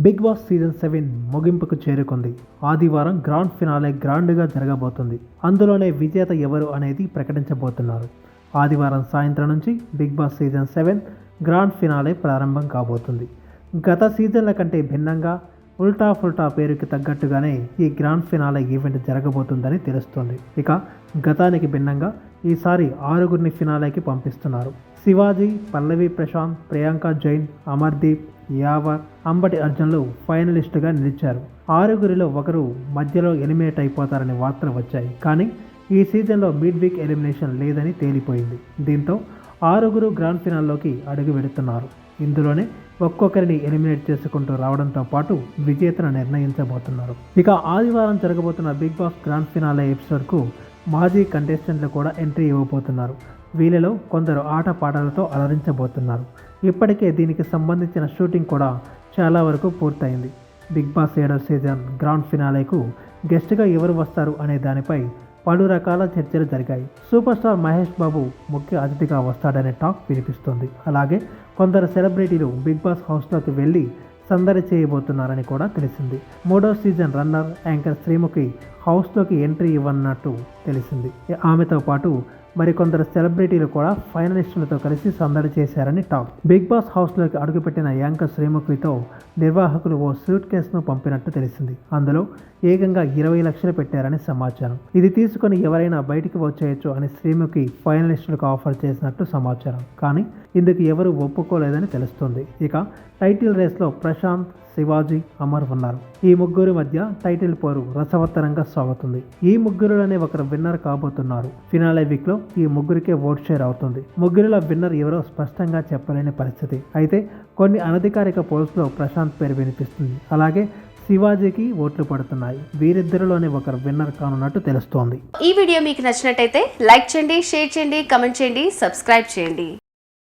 Big Boss season 7 ముగింపుకు చేరుకుంది. ఆదివారం గ్రాండ్ ఫినాలే గ్రాండ్గా జరగబోతుంది. అందులోనే విజేత ఎవరు అనేది ప్రకటించబోతున్నారు. ఆదివారం సాయంత్రం నుంచి Bigg Boss season 7 grand finale ప్రారంభం కాబోతుంది. గత సీజన్ల కంటే భిన్నంగా ఉల్టా ఫుల్టా పేరుకి తగ్గట్టుగానే ఈ గ్రాండ్ ఫినాలే ఈవెంట్ జరగబోతుందని తెలుస్తోంది. ఇక గతానికి భిన్నంగా ఈసారి 6గురిని ఫినాలేకి పంపిస్తున్నారు. శివాజీ, పల్లవి ప్రశాంత్, ప్రియాంక జైన్, అమర్దీప్, యావర్, అంబటి అర్జున్లు ఫైనలిస్టుగా నిలిచారు. 6గురిలో ఒకరు మధ్యలో ఎలిమినేట్ అయిపోతారని వార్తలు వచ్చాయి. కానీ ఈ సీజన్లో మిడ్ వీక్ ఎలిమినేషన్ లేదని తేలిపోయింది. దీంతో 6గురు గ్రాండ్ ఫినాల్లోకి అడుగు పెడుతున్నారు. ఇందులోనే ఒక్కొక్కరిని ఎలిమినేట్ చేసుకుంటూ రావడంతో పాటు విజేతను నిర్ణయించబోతున్నారు. ఇక ఆదివారం జరగబోతున్న బిగ్ బాస్ గ్రాండ్ ఫినాలే ఎపిసోడ్కు మాజీ కంటెస్టెంట్లు కూడా ఎంట్రీ ఇవ్వబోతున్నారు. వీళ్ళలో కొందరు ఆట పాటలతో అలరించబోతున్నారు. ఇప్పటికే దీనికి సంబంధించిన షూటింగ్ కూడా చాలా వరకు పూర్తయింది. బిగ్ బాస్ 7వ సీజన్ గ్రాండ్ ఫినాలేకు గెస్ట్గా ఎవరు వస్తారు అనే దానిపై పలు రకాల చర్చలు జరిగాయి. సూపర్ స్టార్ మహేష్ బాబు ముఖ్య అతిథిగా వస్తాడనే టాక్ వినిపిస్తుంది. అలాగే కొందరు సెలబ్రిటీలు బిగ్ బాస్ హౌస్లోకి వెళ్ళి సందడి చేయబోతున్నారని కూడా తెలిసింది. 3వ సీజన్ రన్నర్ యాంకర్ శ్రీముఖి హౌస్లోకి ఎంట్రీ ఇవ్వనున్నట్టు తెలిసింది. ఆమెతో పాటు మరికొందరు సెలబ్రిటీలు కూడా ఫైనలిస్టులతో కలిసి సందడి చేశారని టాక్. బిగ్ బాస్ హౌస్లోకి అడుగుపెట్టిన యాంకర్ శ్రీముఖితో నిర్వాహకులు ఓ సూట్ కేసును పంపినట్టు తెలిసింది. అందులో ఏకంగా 20 లక్షలు పెట్టారని సమాచారం. ఇది తీసుకుని ఎవరైనా బయటికి వచ్చేయచ్చు అని శ్రీముఖి ఫైనలిస్టులకు ఆఫర్ చేసినట్టు సమాచారం. కానీ ఇందుకు ఎవరు ఒప్పుకోలేదని తెలుస్తుంది. ఇక టైటిల్ రేస్లో ప్రశాంత్, శివాజీ, అమర్ ఉన్నారు. ఈ ముగ్గురి మధ్య టైటిల్ పోరు రసవత్తరంగా సాగుతుంది. ఈ ముగ్గురులోనే ఒకరు విన్నర్ కాబోతున్నారు. ఫినాలే వీక్లో ఈ ముగ్గురికే ఓట్ షేర్ అవుతుంది. ముగ్గురిలో విన్నర్ ఎవరో స్పష్టంగా చెప్పలేని పరిస్థితి. అయితే కొన్ని అనధికారిక పోల్స్లో ప్రశాంత్ పేరు వినిపిస్తుంది. అలాగే శివాజీకి ఓట్లు పడుతున్నాయి. వీరిద్దరిలోనే ఒకరు విన్నర్ కానున్నట్టు తెలుస్తోంది. ఈ వీడియో మీకు నచ్చినట్టయితే లైక్ చేయండి, షేర్ చేయండి, కమెంట్ చేయండి, సబ్స్క్రైబ్ చేయండి.